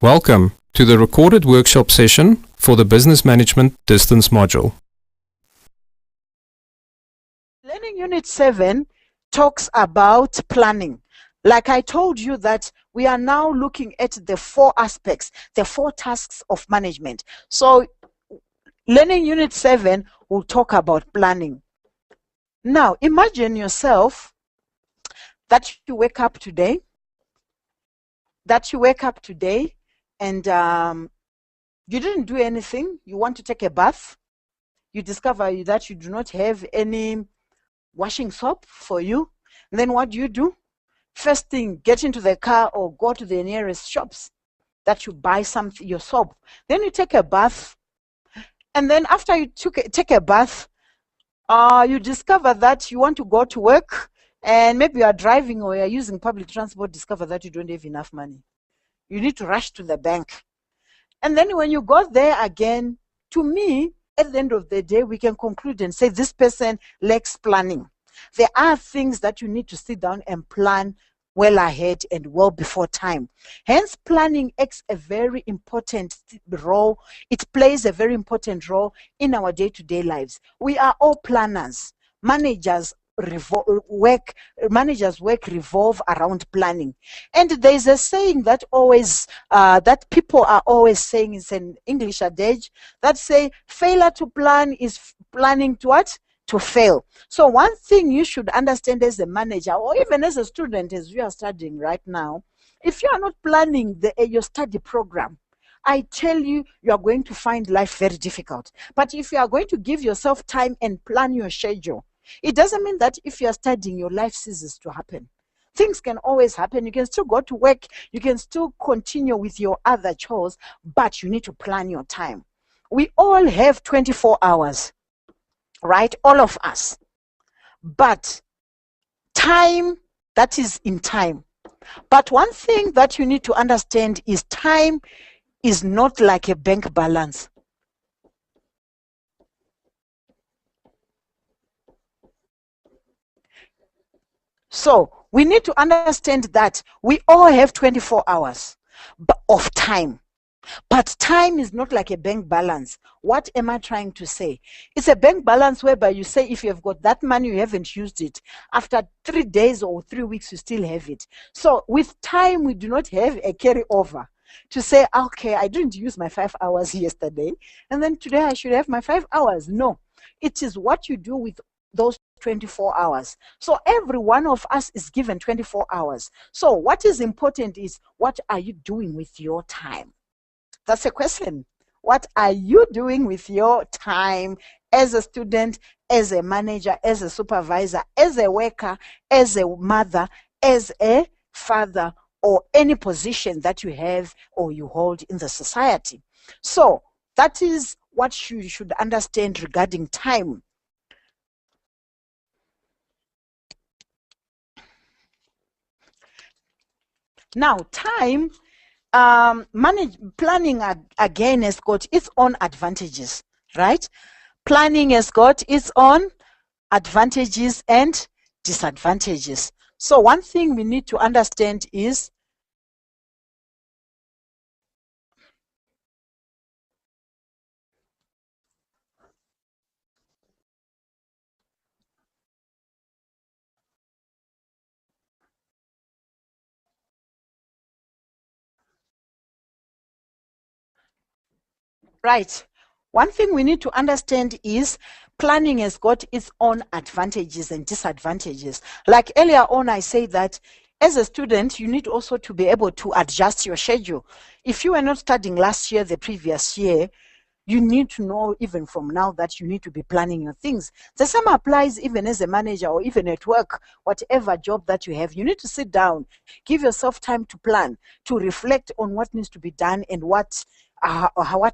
Welcome to the recorded workshop session for the Business Management Distance module. Learning Unit 7 talks about planning. Like I told you that we are now looking at the 4 aspects, the 4 tasks of management. So Learning Unit 7 will talk about planning. Now imagine yourself that you wake up today, and you didn't do anything. You want to take a bath. You discover that you do not have any washing soap for you. And then what do? First thing, get into the car or go to the nearest shops that you buy something, your soap. Then you take a bath. And then after you take a bath, you discover that you want to go to work, and maybe you are driving or you are using public transport, discover that you don't have enough money. You need to rush to the bank. And then when you go there again, to me, at the end of the day, we can conclude and say this person lacks planning. There are things that you need to sit down and plan well ahead and well before time. Hence, planning acts a very important role. It plays a very important role in our day-to-day lives. We are all planners. Managers work revolve around planning. And there's a saying that that people are always saying, it's an English adage that say failure to plan is planning to what? To fail. So one thing you should understand as a manager, or even as a student, as you are studying right now, if you are not planning your study program, I tell you, you are going to find life very difficult. But if you are going to give yourself time and plan your schedule, it doesn't mean that if you are studying, your life ceases to happen. Things can always happen. You can still go to work. You can still continue with your other chores, but you need to plan your time. We all have 24 hours, right? All of us. But time, that is in time. But one thing that you need to understand is time is not like a bank balance. So we need to understand that we all have 24 hours of time. But time is not like a bank balance. What am I trying to say? It's a bank balance whereby you say if you have got that money, you haven't used it. After 3 days or 3 weeks, you still have it. So with time, we do not have a carryover to say, okay, I didn't use my 5 hours yesterday, and then today I should have my 5 hours. No, it is what you do with those 24 hours. So every one of us is given 24 hours. So what is important is, what are you doing with your time? That's a question. What are you doing with your time as a student, as a manager, as a supervisor, as a worker, as a mother, as a father, or any position that you have or you hold in the society? So that is what you should understand regarding time. Now, time, planning again has got its own advantages, right? Planning has got its own advantages and disadvantages. So one thing we need to understand is right. One thing we need to understand is planning has got its own advantages and disadvantages. Like earlier on, I said that as a student, you need also to be able to adjust your schedule. If you were not studying last year, the previous year, you need to know even from now that you need to be planning your things. The same applies even as a manager or even at work, whatever job that you have. You need to sit down, give yourself time to plan, to reflect on what needs to be done and what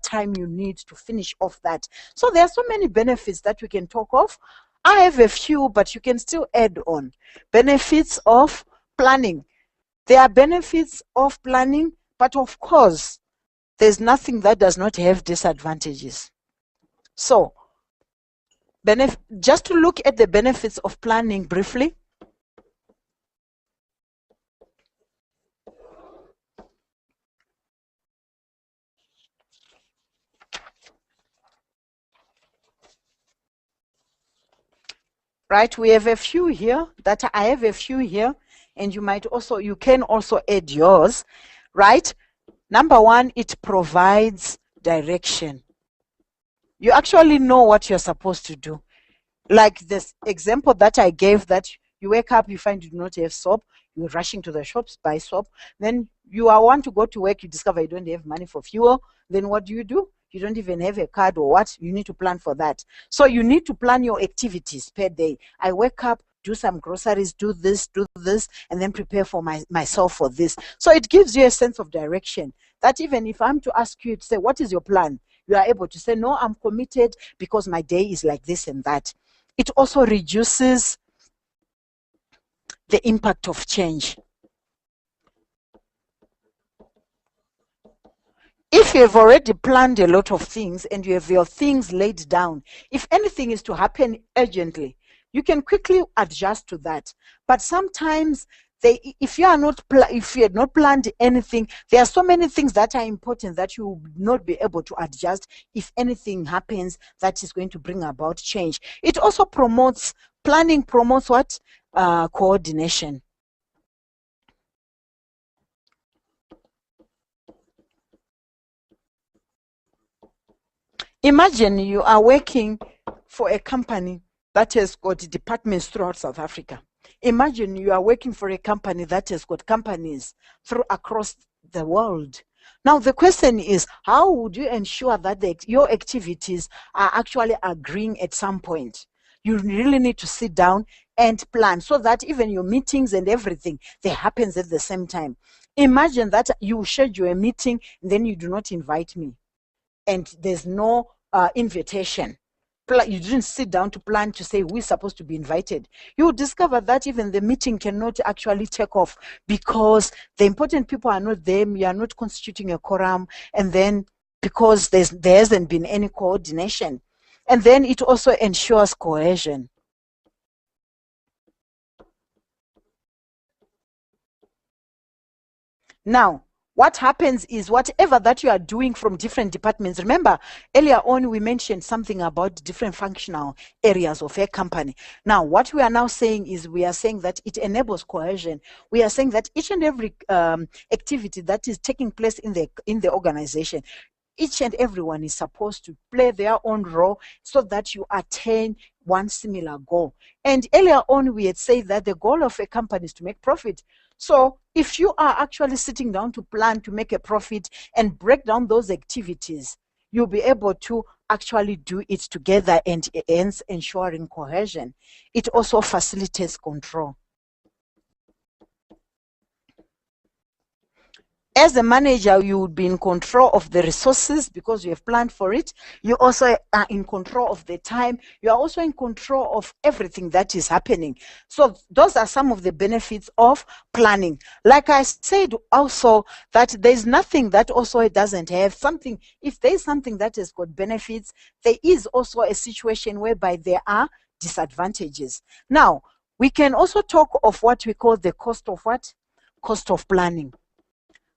time you need to finish off that. So there are so many benefits that we can talk of. I have a few, but you can still add on. Benefits of planning. There are benefits of planning, but of course, there's nothing that does not have disadvantages. So, just to look at the benefits of planning briefly. right? We have a few here that I have a few here, and you can also add yours, right? Number one, it provides direction. You actually know what you're supposed to do. Like this example that I gave, that you wake up, you find you do not have soap, you're rushing to the shops, buy soap, then want to go to work, you discover you don't have money for fuel, then what do? You don't even have a card or what, you need to plan for that. So you need to plan your activities per day. I wake up, do some groceries, do this, and then prepare for myself for this. So it gives you a sense of direction, that even if I'm to ask you to say, what is your plan? You are able to say, no, I'm committed because my day is like this and that. It also reduces the impact of change. If you have already planned a lot of things and you have your things laid down, if anything is to happen urgently, you can quickly adjust to that. But sometimes if you had not planned anything, there are so many things that are important that you will not be able to adjust if anything happens that is going to bring about change. It also planning promotes what? Coordination. Imagine you are working for a company that has got departments throughout South Africa. Imagine you are working for a company that has got companies across the world. Now the question is, how would you ensure that your activities are actually agreeing at some point? You really need to sit down and plan so that even your meetings and everything, they happens at the same time. Imagine that you schedule a meeting and then you do not invite me, and there's no invitation. You didn't sit down to plan to say we're supposed to be invited. You will discover that even the meeting cannot actually take off because the important people are not there, you are not constituting a quorum, and then because there hasn't been any coordination. And then it also ensures cohesion. Now, what happens is whatever that you are doing from different departments, remember earlier on we mentioned something about different functional areas of a company. Now, what we are now saying is we are saying that it enables cohesion. We are saying that each and every activity that is taking place in the organization, each and everyone is supposed to play their own role so that you attain one similar goal. And earlier on, we had said that the goal of a company is to make profit. So if you are actually sitting down to plan to make a profit and break down those activities, you'll be able to actually do it together, and hence ensuring cohesion. It also facilitates control. As a manager, you would be in control of the resources because you have planned for it. You also are in control of the time. You are also in control of everything that is happening. So those are some of the benefits of planning. Like I said also, that there's nothing that also it doesn't have something. If there's something that has got benefits, there is also a situation whereby there are disadvantages. Now, we can also talk of what we call the cost of what? Cost of planning.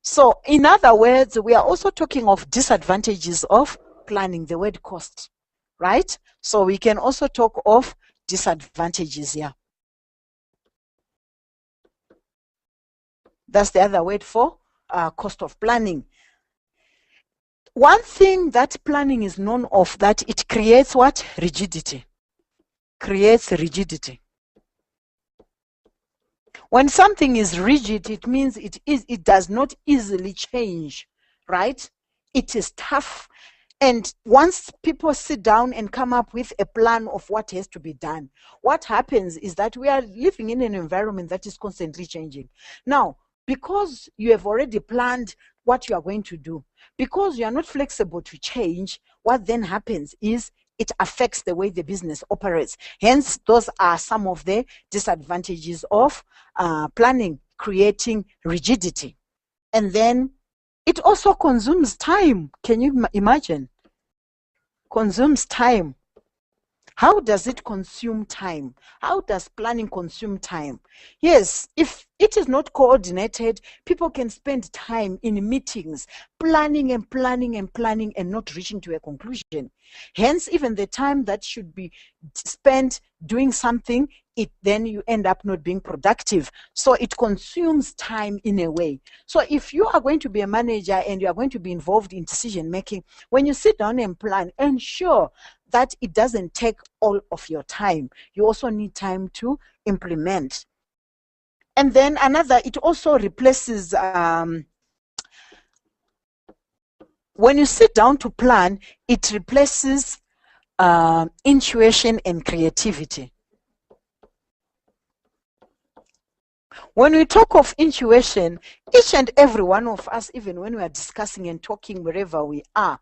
So in other words, we are also talking of disadvantages of planning, the word cost, right? So we can also talk of disadvantages here. That's the other word for cost of planning. One thing that planning is known of, that it creates what? Rigidity. Creates rigidity. When something is rigid, it means it does not easily change, right? It is tough. And once people sit down and come up with a plan of what has to be done, what happens is that we are living in an environment that is constantly changing. Now, because you have already planned what you are going to do, because you are not flexible to change, what then happens is it affects the way the business operates. Hence, those are some of the disadvantages of planning, creating rigidity. And then it also consumes time. Can you imagine? Consumes time. How does it consume time? How does planning consume time? Yes, if it is not coordinated, people can spend time in meetings, planning and planning and planning and not reaching to a conclusion. Hence, even the time that should be spent doing something, then you end up not being productive. So it consumes time in a way. So if you are going to be a manager and you are going to be involved in decision making, when you sit down and plan, ensure that it doesn't take all of your time. You also need time to implement. And then another, it also replaces, when you sit down to plan, it replaces intuition and creativity. When we talk of intuition, each and every one of us, even when we are discussing and talking wherever we are,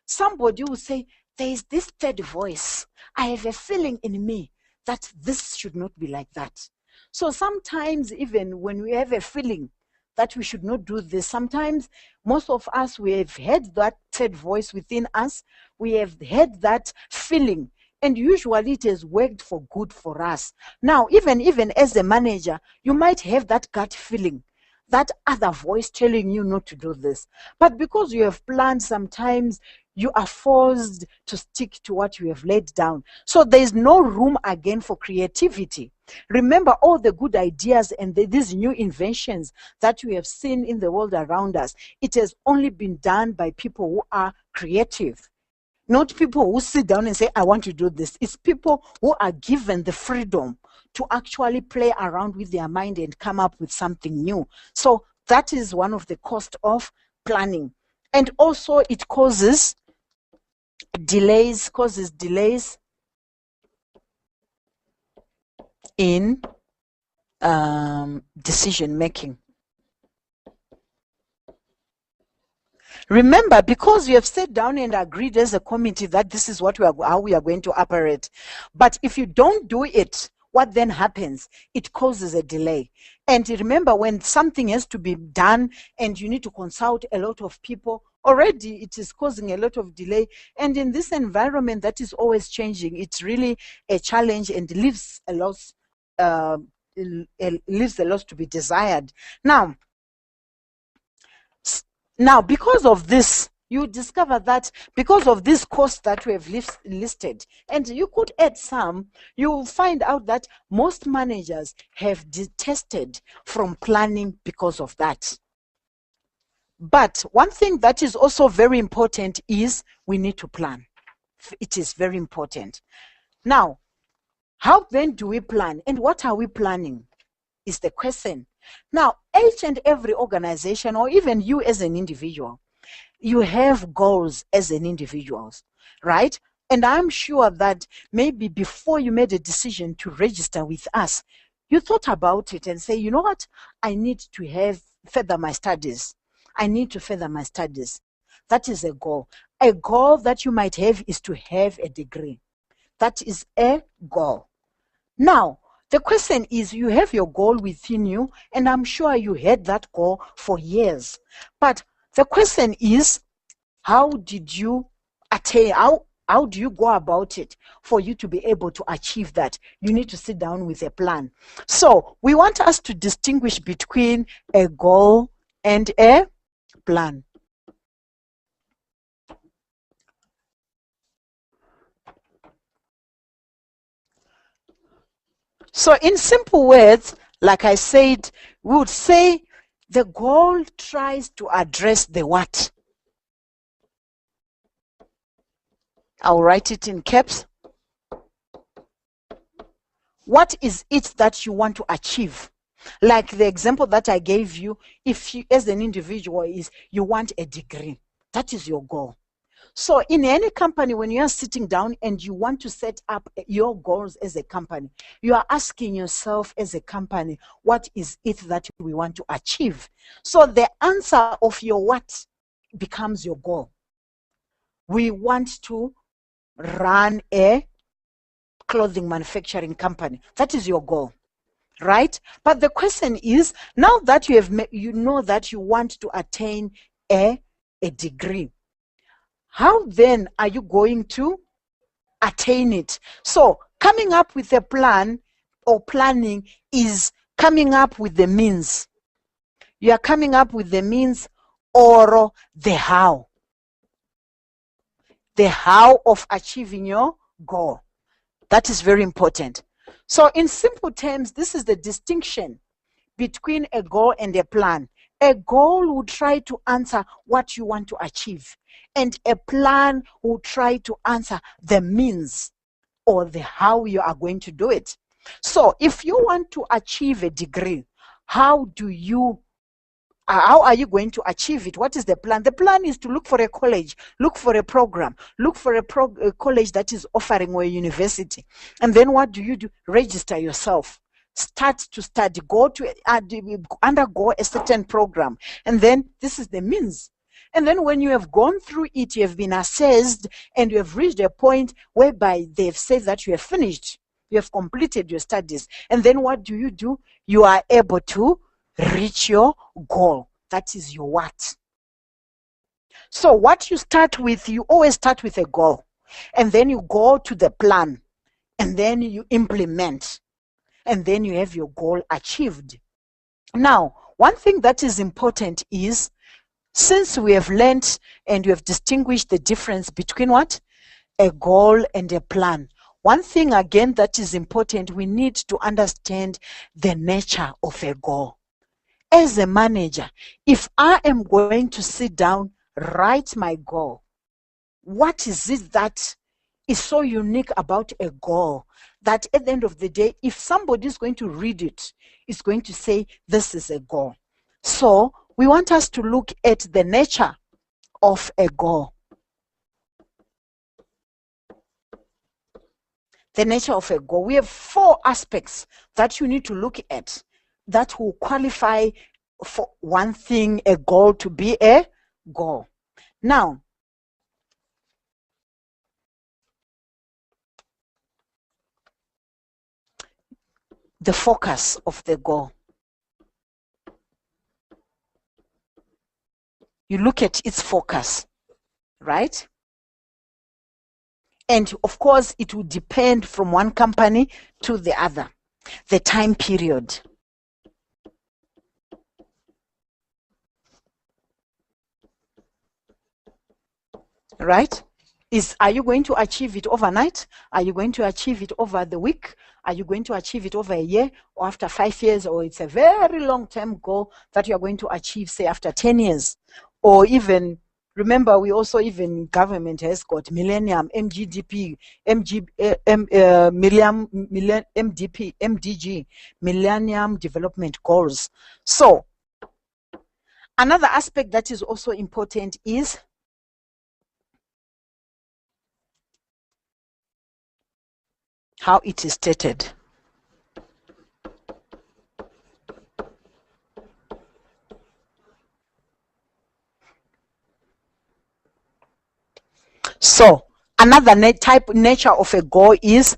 somebody will say, there is this third voice. I have a feeling in me that this should not be like that. So sometimes even when we have a feeling that we should not do this, sometimes most of us, we have had that third voice within us. We have had that feeling. And usually it has worked for good for us. Now, even as a manager, you might have that gut feeling, that other voice telling you not to do this. But because you have planned, sometimes you are forced to stick to what you have laid down. So there is no room again for creativity. Remember all the good ideas and these new inventions that we have seen in the world around us. It has only been done by people who are creative. Not people who sit down and say, I want to do this. It's people who are given the freedom to actually play around with their mind and come up with something new. So that is one of the costs of planning. And also it causes delays in decision making. Remember, because you have sat down and agreed as a committee that this is what how we are going to operate. But if you don't do it, what then happens? It causes a delay. And remember, when something has to be done and you need to consult a lot of people, already it is causing a lot of delay. And in this environment that is always changing, it's really a challenge and leaves a lot to be desired. Now, because of this, you discover that because of this cost that we have listed, and you could add some, you will find out that most managers have detested from planning because of that. But one thing that is also very important is we need to plan. It is very important. Now, how then do we plan? And what are we planning is the question. Now, each and every organization, or even you as an individual, you have goals as an individual, right? And I'm sure that maybe before you made a decision to register with us, you thought about it and say, you know what? I need to further my studies. I need to further my studies. That is a goal. A goal that you might have is to have a degree. That is a goal. Now, the question is, you have your goal within you, and I'm sure you had that goal for years. But the question is, how did you attain, how do you go about it for you to be able to achieve that? You need to sit down with a plan. So we want us to distinguish between a goal and a plan. So in simple words, like I said, we would say the goal tries to address the what. I'll write it in caps. What is it that you want to achieve? Like the example that I gave you, if you as an individual is you want a degree, that is your goal. So in any company, when you are sitting down and you want to set up your goals as a company, you are asking yourself as a company, what is it that we want to achieve? So the answer of your what becomes your goal. We want to run a clothing manufacturing company. That is your goal, right? But the question is, now that you know that you want to attain a degree, how then are you going to attain it. So coming up with a plan or planning is coming up with the means. You are coming up with the means or the how. The how of achieving your goal. That is very important. So in simple terms, this is the distinction between a goal and a plan. A goal will try to answer what you want to achieve, and a plan will try to answer the means or the how you are going to do it. So if you want to achieve a degree, how are you going to achieve it? What is the plan? The plan is to look for a college, look for a program, look for a college that is offering, or a university. And then what do? Register yourself. Start to study, go to undergo a certain program. And then this is the means. And then when you have gone through it, you have been assessed, and you have reached a point whereby they've said that you have finished, you have completed your studies. And then what do? You are able to reach your goal. That is your what. So what you start with, you always start with a goal, and then you go to the plan, and then you implement, and then you have your goal achieved. Now, one thing that is important is, since we have learned and we have distinguished the difference between what? A goal and a plan. One thing again that is important, we need to understand the nature of a goal. As a manager, if I am going to sit down, write my goal, what is it that is so unique about a goal that at the end of the day, if somebody is going to read it, it's going to say, this is a goal. So we want us to look at the nature of a goal. The nature of a goal. We have 4 aspects that you need to look at that will qualify for one thing, a goal, to be a goal. Now, the focus of the goal. You look at its focus, right? And of course, it will depend from one company to the other. The time period. Right? Are you going to achieve it overnight? Are you going to achieve it over the week? Are you going to achieve it over a year, or after 5 years? Or it's a very long-term goal that you are going to achieve, say, after 10 years? Or even, remember, we also, even government has got Millennium, MGDP, MDG, Millennium Development Goals. So, another aspect that is also important is how it is stated. So another nature of a goal is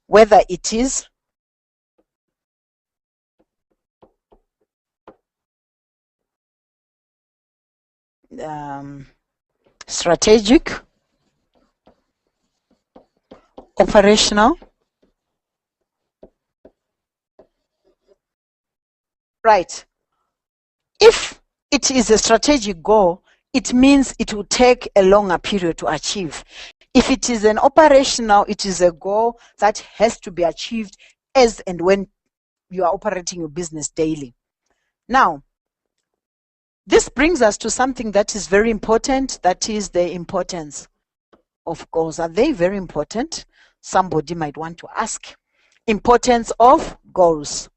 whether it is strategic, operational, right? If it is a strategic goal, it means it will take a longer period to achieve. If it is an operational, it is a goal that has to be achieved as and when you are operating your business daily. Now, this brings us to something that is very important, that is the importance of goals. Are they very important? Somebody might want to ask. Importance of goals.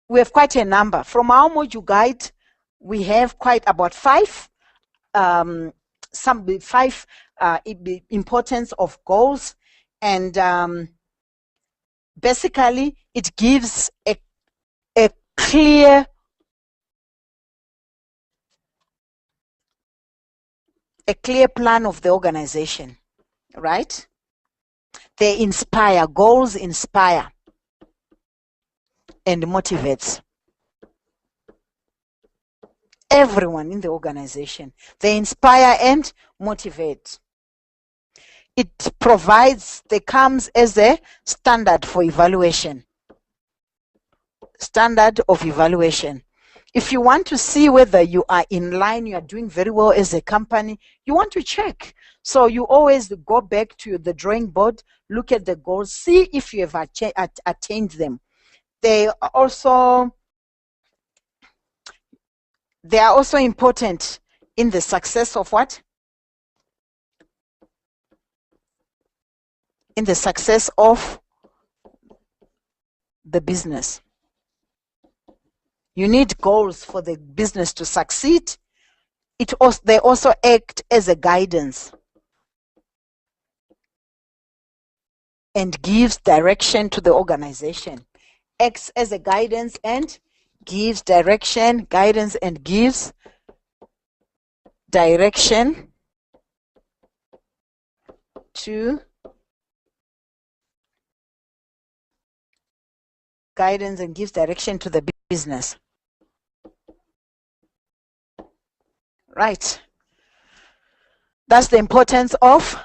We have quite a number. From our module guide, we have quite about 5 importance of goals, and basically it gives a clear plan of the organization, right? They inspire. Goals inspire and motivates. everyone in the organization. They inspire and motivate. It comes as a standard for evaluation. Standard of evaluation. If you want to see whether you are in line, you are doing very well as a company, you want to check. So you always go back to the drawing board, look at the goals, see if you have attained them. They are also important in the success of what? In the success of the business. You need goals for the business to succeed. They also act as a guidance and gives direction to the organization. Acts as a guidance and gives direction, guidance and gives direction to the business. Right. That's the importance of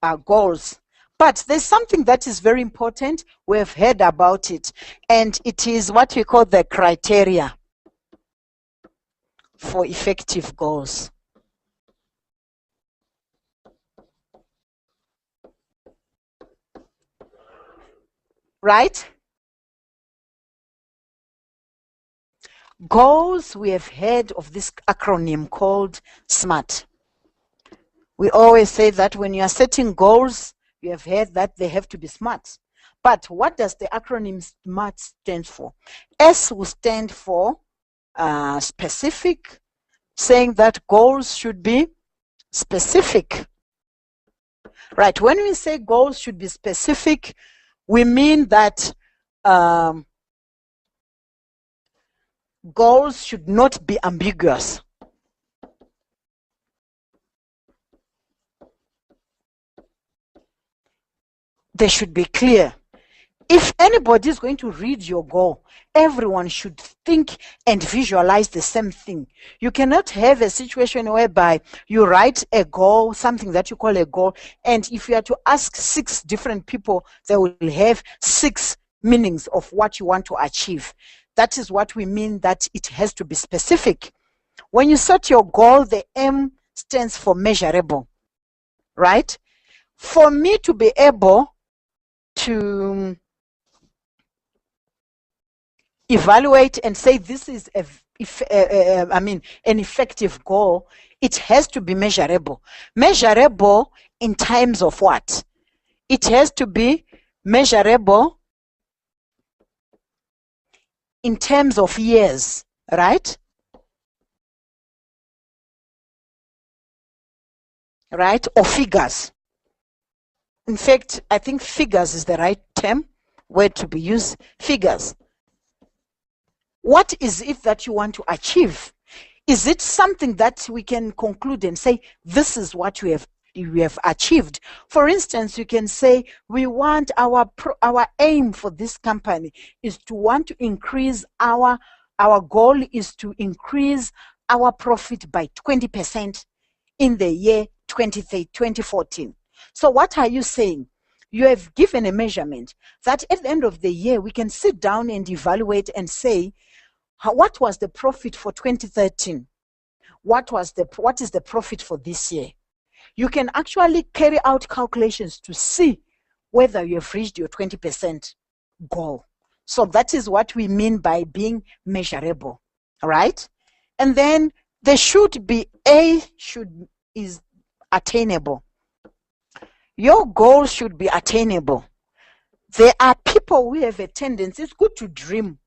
our goals. But there's something that is very important. We've heard about it, and it is what we call the criteria for effective goals. Right? Goals, we have heard of this acronym called SMART. We always say that when you are setting goals, you have heard that they have to be SMART. But what does the acronym SMART stand for? S will stand for specific, saying that goals should be specific. Right, when we say goals should be specific, we mean that goals should not be ambiguous. They should be clear. If anybody is going to read your goal, everyone should think and visualize the same thing. You cannot have a situation whereby you write a goal, something that you call a goal, and if you are to ask 6 different people, they will have 6 meanings of what you want to achieve. That is what we mean that it has to be specific. When you set your goal, the M stands for measurable, right? For me to be able to evaluate and say this is an effective goal, it has to be measurable. Measurable in terms of what? It has to be measurable in terms of years, right? Right? Or figures. In fact, I think figures is the right word to be used. Figures. What is it that you want to achieve? Is it something that we can conclude and say, this is what we have achieved? For instance, you can say, we want our aim for this company is to want to increase our goal is to increase our profit by 20% in the year 2014. So what are you saying? You have given a measurement that at the end of the year, we can sit down and evaluate and say, what was the profit for 2013? What is the profit for this year? You can actually carry out calculations to see whether you have reached your 20% goal. So that is what we mean by being measurable, right? And then there should be is attainable. Your goal should be attainable. There are people who have a tendency, it's good to dream.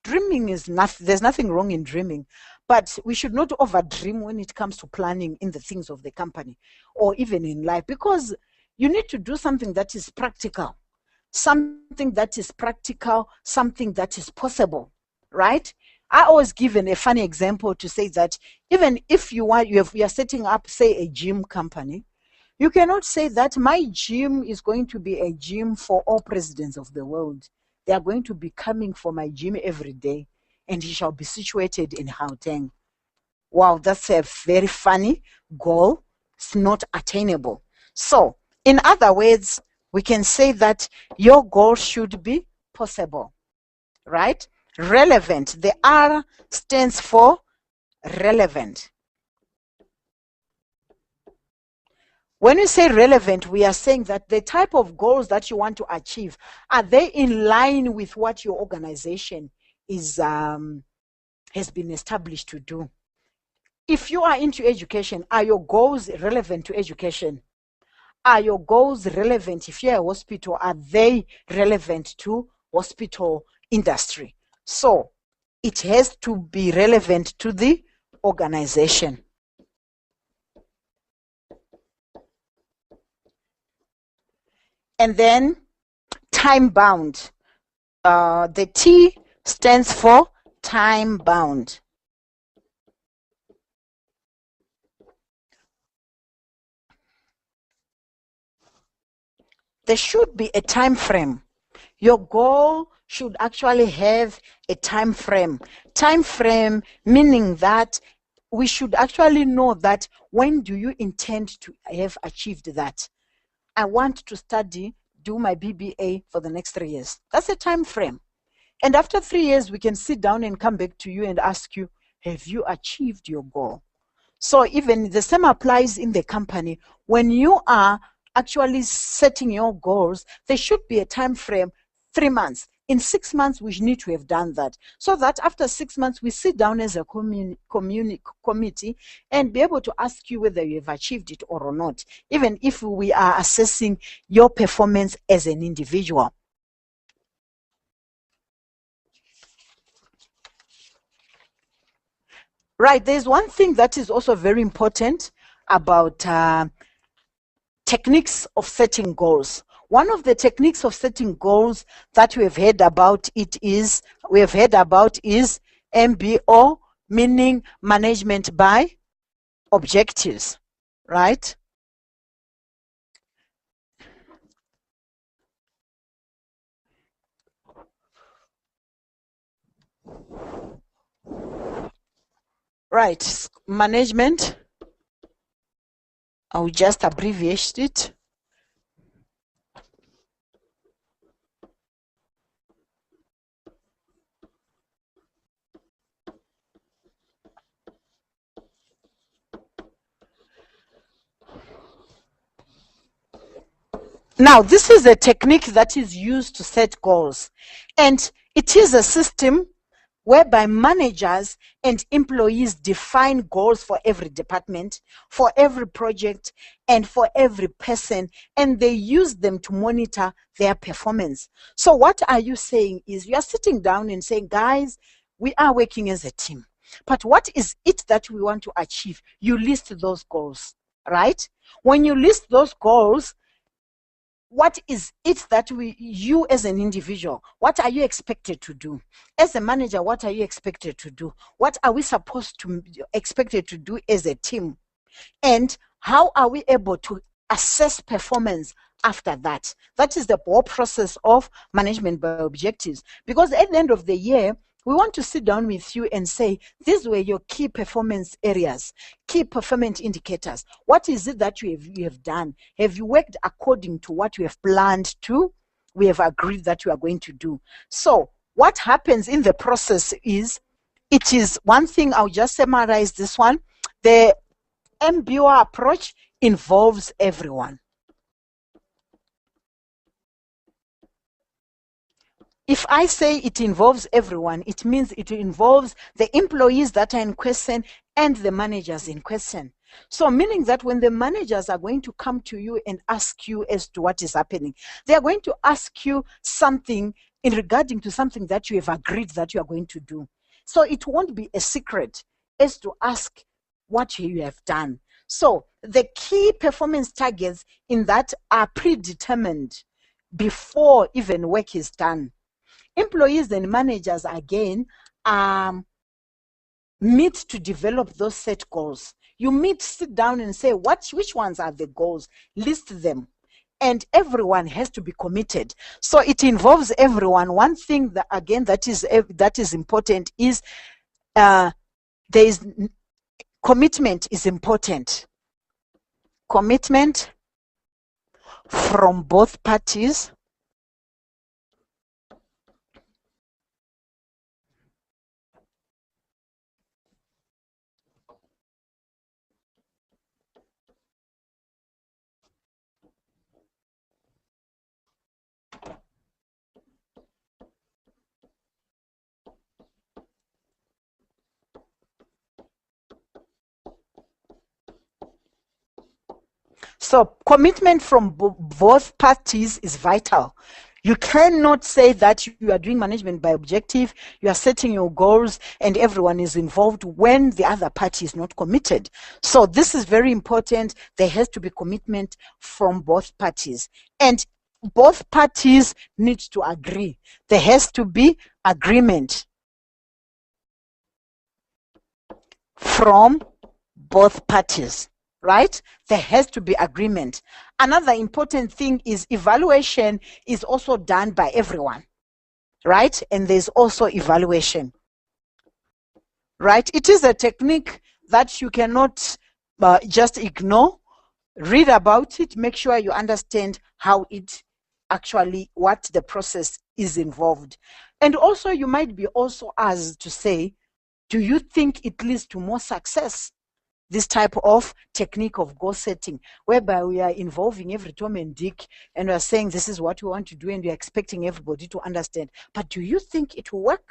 Dreaming is nothing, there's nothing wrong in dreaming, but we should not overdream when it comes to planning in the things of the company or even in life, because you need to do something that is practical, something that is possible, right? I always give a funny example to say that even if you are setting up, say, a gym company, you cannot say that my gym is going to be a gym for all presidents of the world. they are going to be coming for my gym every day, and he shall be situated in Gauteng. Wow, that's a very funny goal. It's not attainable. So, in other words, we can say that your goal should be possible, right? Relevant. The R stands for relevant. When we say relevant, we are saying that the type of goals that you want to achieve, are they in line with what your organization is has been established to do? If you are into education, are your goals relevant to education? Are your goals relevant? If you're a hospital, are they relevant to hospital industry? So it has to be relevant to the organization. And then time bound. The T stands for time bound. There should be a time frame. Your goal should actually have a time frame. Time frame meaning that we should actually know that when do you intend to have achieved that. I want to study, do my BBA for the next 3 years. That's a time frame. And after 3 years, we can sit down and come back to you and ask you, have you achieved your goal? So even the same applies in the company. When you are actually setting your goals, there should be a time frame, 3 months. In 6 months, we need to have done that. So that after 6 months, we sit down as a committee and be able to ask you whether you have achieved it or not, even if we are assessing your performance as an individual. Right, there's one thing that is also very important about techniques of setting goals. One of the techniques of setting goals that we have heard about is MBO, meaning management by objectives, right? Right, management, I'll just abbreviate it. Now, this is a technique that is used to set goals, and it is a system whereby managers and employees define goals for every department, for every project, and for every person, and they use them to monitor their performance. So what are you saying is, you are sitting down and saying, guys, we are working as a team, but what is it that we want to achieve? You list those goals, right? When you list those goals, what is it that you as an individual, what are you expected to do? As a manager, what are you expected to do? What are we supposed to expected to do as a team? And how are we able to assess performance after that? That is the whole process of management by objectives. Because at the end of the year, we want to sit down with you and say, these were your key performance areas, key performance indicators. What is it that you have done? Have you worked according to what you have planned to? We have agreed that you are going to do. So what happens in the process is, it is one thing, I'll just summarize this one. The MBO approach involves everyone. If I say it involves everyone, it means it involves the employees that are in question and the managers in question. So meaning that when the managers are going to come to you and ask you as to what is happening, they are going to ask you something in regarding to something that you have agreed that you are going to do. So it won't be a secret as to ask what you have done. So the key performance targets in that are predetermined before even work is done. Employees and managers, again, meet to develop those set goals. You meet, sit down and say, which ones are the goals? List them. and everyone has to be committed. So it involves everyone. One thing that, again, that is important is commitment is important. Commitment from both parties. So commitment from both parties is vital. You cannot say that you are doing management by objective, you are setting your goals, and everyone is involved when the other party is not committed. So this is very important. There has to be commitment from both parties. And both parties need to agree. There has to be agreement from both parties. Right? There has to be agreement. Another important thing is evaluation is also done by everyone, right? And there's also evaluation, right? It is a technique that you cannot just ignore. Read about it, make sure you understand how it actually, what the process is involved. And also you might be also asked to say, do you think it leads to more success? This type of technique of goal setting, whereby we are involving every Tom and Dick and we are saying this is what we want to do and we are expecting everybody to understand. But do you think it will work?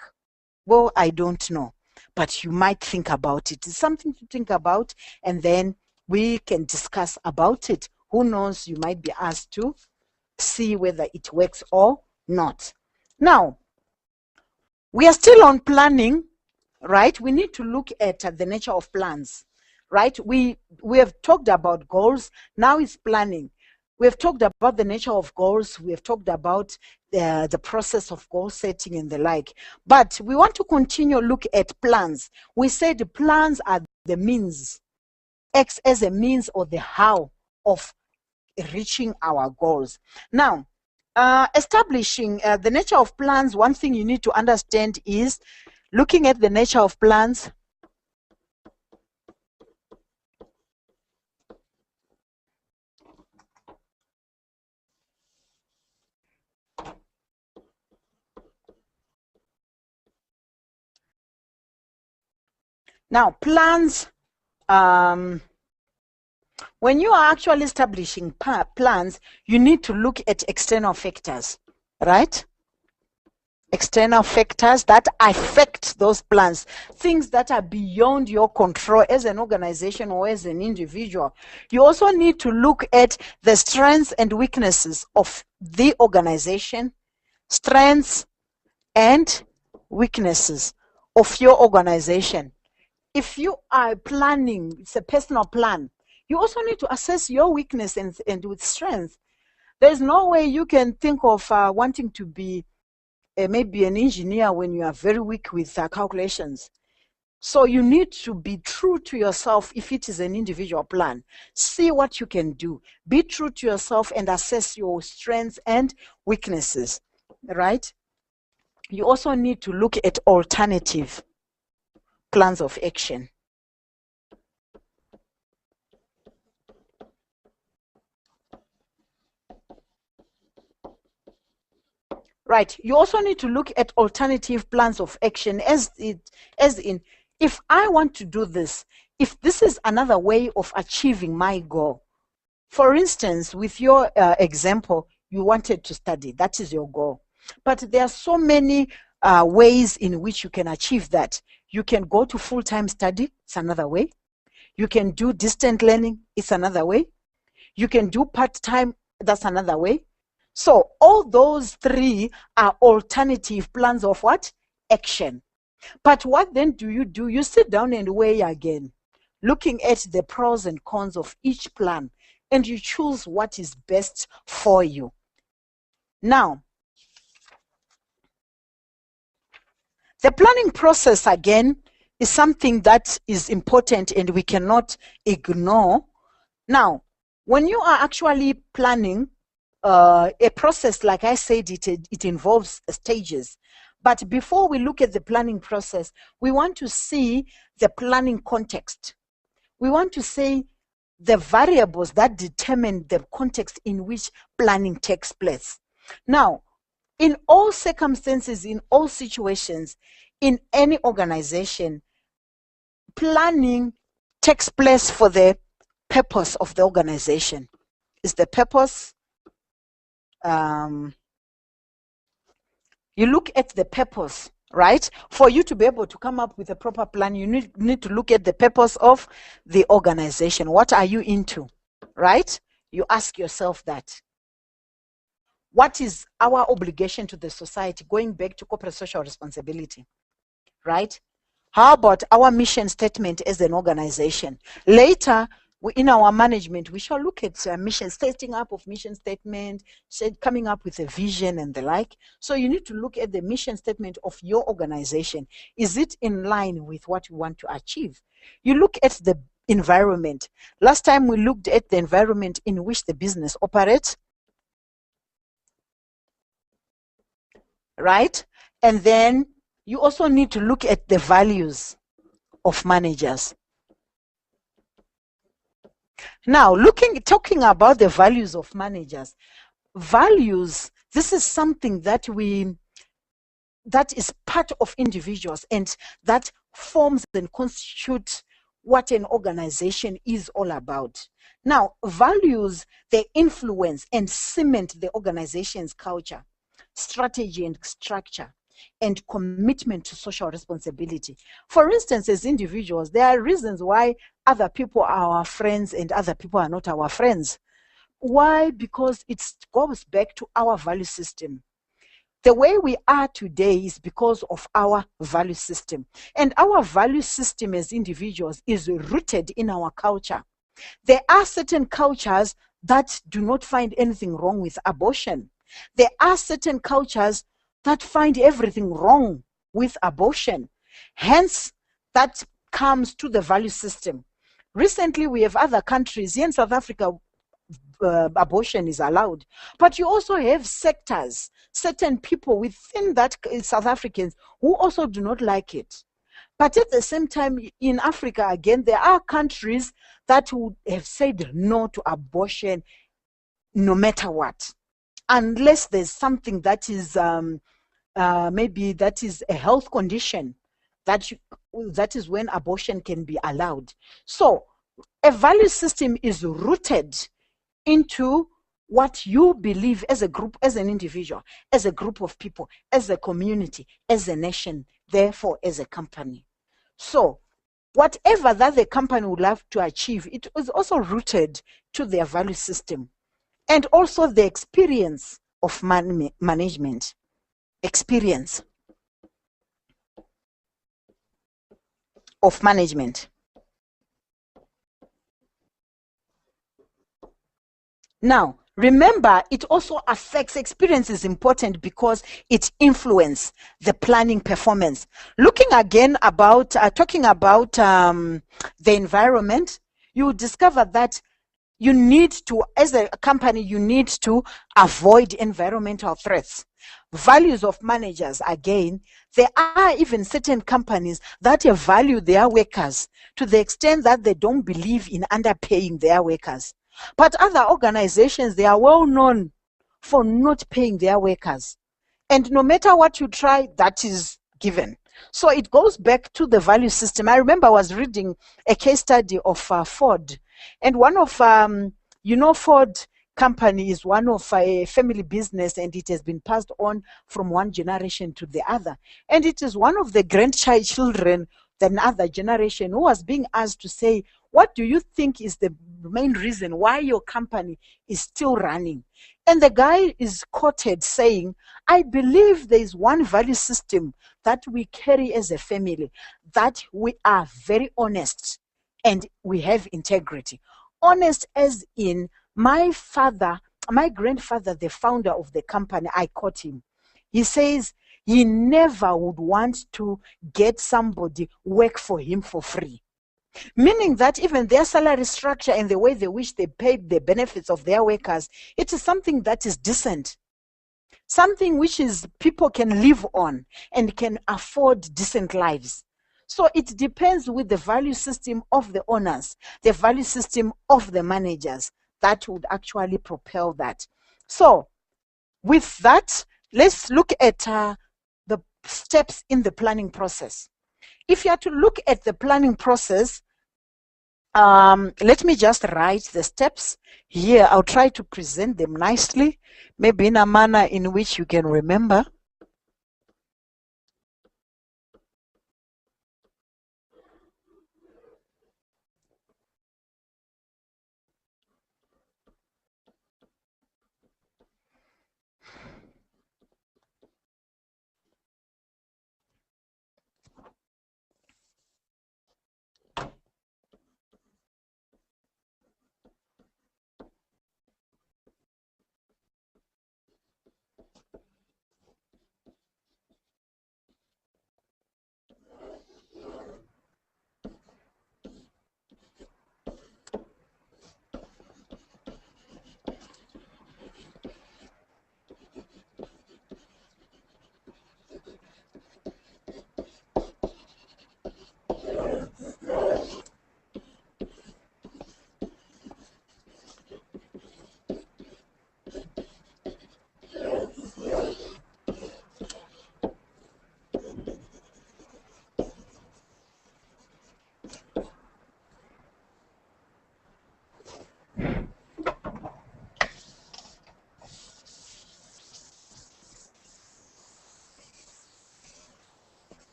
Well, I don't know, but you might think about it. It's something to think about, and then we can discuss about it. Who knows, you might be asked to see whether it works or not. Now, we are still on planning, right? We need to look at the nature of plans. Right? We have talked about goals. Now it's planning. We have talked about the nature of goals. We have talked about the process of goal setting and the like. But we want to continue look at plans. We said the plans are the means. X as a means or the how of reaching our goals. Now, establishing the nature of plans, one thing you need to understand is looking at the nature of plans. Now, plans, when you are actually establishing plans, you need to look at external factors, right? External factors that affect those plans, things that are beyond your control as an organization or as an individual. You also need to look at the strengths and weaknesses of the organization, strengths and weaknesses of your organization. If you are planning, it's a personal plan, you also need to assess your weakness and with strength. There's no way you can think of wanting to be maybe an engineer when you are very weak with calculations. So you need to be true to yourself if it is an individual plan. See what you can do. Be true to yourself and assess your strengths and weaknesses, right? You also need to look at alternative plans of action. Right. You also need to look at alternative plans of action as in, if I want to do this, if this is another way of achieving my goal. For instance, with your example, you wanted to study, that is your goal. But there are so many ways in which you can achieve that. You can go to full-time study, it's another way. You can do distant learning, it's another way. You can do part-time, that's another way. So all those three are alternative plans of what? Action. But what then do? You sit down and weigh again, looking at the pros and cons of each plan, and you choose what is best for you. Now, the planning process, again, is something that is important and we cannot ignore. Now, when you are actually planning, a process, like I said, it involves stages. But before we look at the planning process, we want to see the planning context. We want to say the variables that determine the context in which planning takes place. Now, in all circumstances, in all situations, in any organization, planning takes place for the purpose of the organization. Is the purpose. You look at the purpose, right? For you to be able to come up with a proper plan, you need to look at the purpose of the organization. What are you into, right? You ask yourself that. What is our obligation to the society, going back to corporate social responsibility, right? How about our mission statement as an organization? Later, in our management, we shall look at mission, setting up of mission statement, coming up with a vision and the like. So you need to look at the mission statement of your organization. Is it in line with what you want to achieve? You look at the environment. Last time we looked at the environment in which the business operates, right? And then you also need to look at the values of managers. Now, talking about the values of managers, values, this is something that is part of individuals, and that forms and constitutes what an organization is all about. Now, values, they influence and cement the organization's culture, strategy and structure, and commitment to social responsibility. For instance, as individuals, there are reasons why other people are our friends and other people are not our friends. Why? Because it goes back to our value system. The way we are today is because of our value system. And our value system as individuals is rooted in our culture. There are certain cultures that do not find anything wrong with abortion. There are certain cultures that find everything wrong with abortion. Hence, that comes to the value system. Recently, we have other countries. Here in South Africa, abortion is allowed. But you also have sectors, certain people within that South Africans who also do not like it. But at the same time, in Africa, again, there are countries that would have said no to abortion no matter what. Unless there's something that is maybe that is a health condition, that is when abortion can be allowed. So a value system is rooted into what you believe as a group, as an individual, as a group of people, as a community, as a nation, therefore as a company. So whatever that the company would love to achieve, it is also rooted to their value system. And also the experience of management. Experience of management. Now, remember, it also affects, experience is important because it influences the planning performance. Looking again about, talking about the environment, you discover that you need to, as a company, you need to avoid environmental threats. Values of managers, again, there are even certain companies that value their workers to the extent that they don't believe in underpaying their workers. But other organizations, they are well known for not paying their workers. And no matter what you try, that is given. So it goes back to the value system. I remember I was reading a case study of Ford. And one of, Ford company is one of a family business, and it has been passed on from one generation to the other. And it is one of the grandchildren, the other generation, who was being asked to say, what do you think is the main reason why your company is still running? And the guy is quoted saying, I believe there is one value system that we carry as a family, that we are very honest and we have integrity. Honest as in my grandfather, the founder of the company, I quote him. He says he never would want to get somebody work for him for free. Meaning that even their salary structure and the way they wish they pay the benefits of their workers, it is something that is decent. Something which is people can live on and can afford decent lives. So it depends with the value system of the owners, the value system of the managers that would actually propel that. So with that, let's look at the steps in the planning process. If you are to look at the planning process, let me just write the steps here. I'll try to present them nicely, maybe in a manner in which you can remember.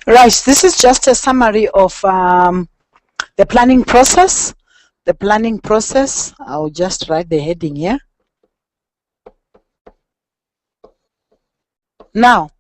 Right, this is just a summary of the planning process. The planning process, I'll just write the heading here. Now,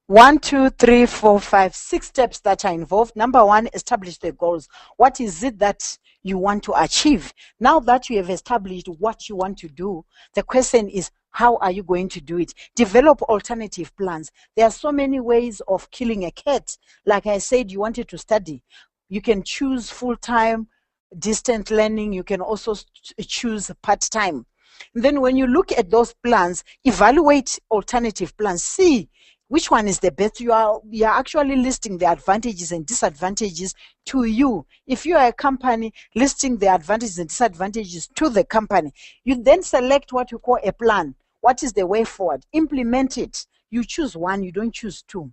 1, 2, 3, 4, 5, 6 steps that are involved. Number one, establish the goals. What is it that you want to achieve? Now that you have established what you want to do, the question is, how are you going to do it? Develop alternative plans. There are so many ways of killing a cat. Like I said, you wanted to study. You can choose full-time, distant learning. You can also choose part-time. Then when you look at those plans, evaluate alternative plans. See which one is the best. You are actually listing the advantages and disadvantages to you. If you are a company, listing the advantages and disadvantages to the company. You then select what you call a plan. What is the way forward? Implement it. You choose one, you don't choose two.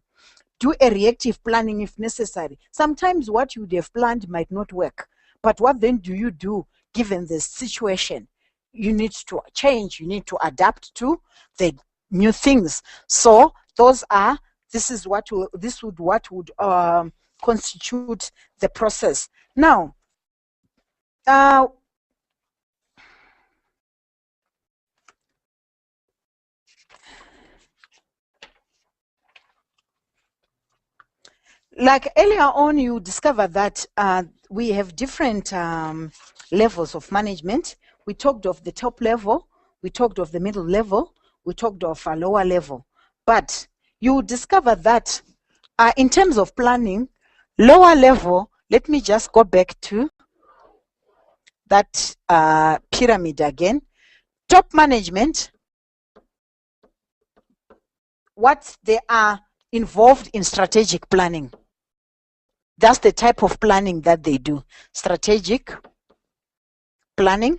Do a reactive planning if necessary. Sometimes what you would have planned might not work. But what then do you do given the situation? You need to change, you need to adapt to the new things. So this would constitute the process. Now, Uh, like earlier on, you discover that we have different levels of management. We talked of the top level, we talked of the middle level, we talked of a lower level. But you discover that in terms of planning, lower level, let me just go back to that pyramid again. Top management, what they are involved in strategic planning. That's the type of planning that they do. Strategic planning,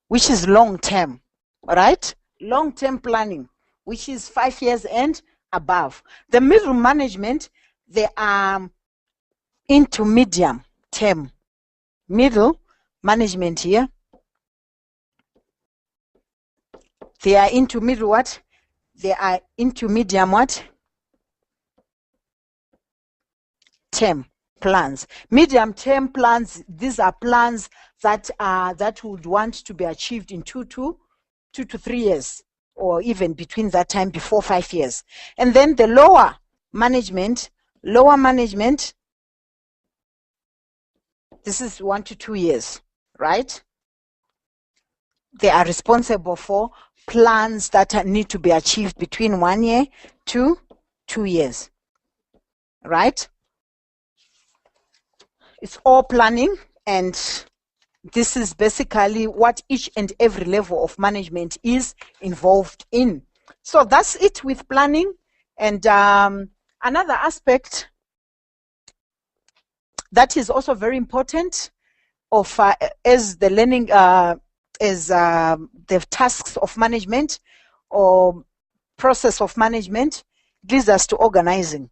which is long-term, right? Long-term planning, which is 5 years and above. The middle management, they are into medium term. Middle management here, they are into middle what? They are into medium what? Term plans. Medium term plans, these are plans that would want to be achieved in 2 to 3 years, or even between that time before 5 years. And then the lower management, this is 1 to 2 years, right? They are responsible for plans that need to be achieved between 1 year to 2 years, right? It's all planning, and this is basically what each and every level of management is involved in. So that's it with planning. And another aspect that is also very important of as the learning, as the tasks of management or process of management, leads us to organizing.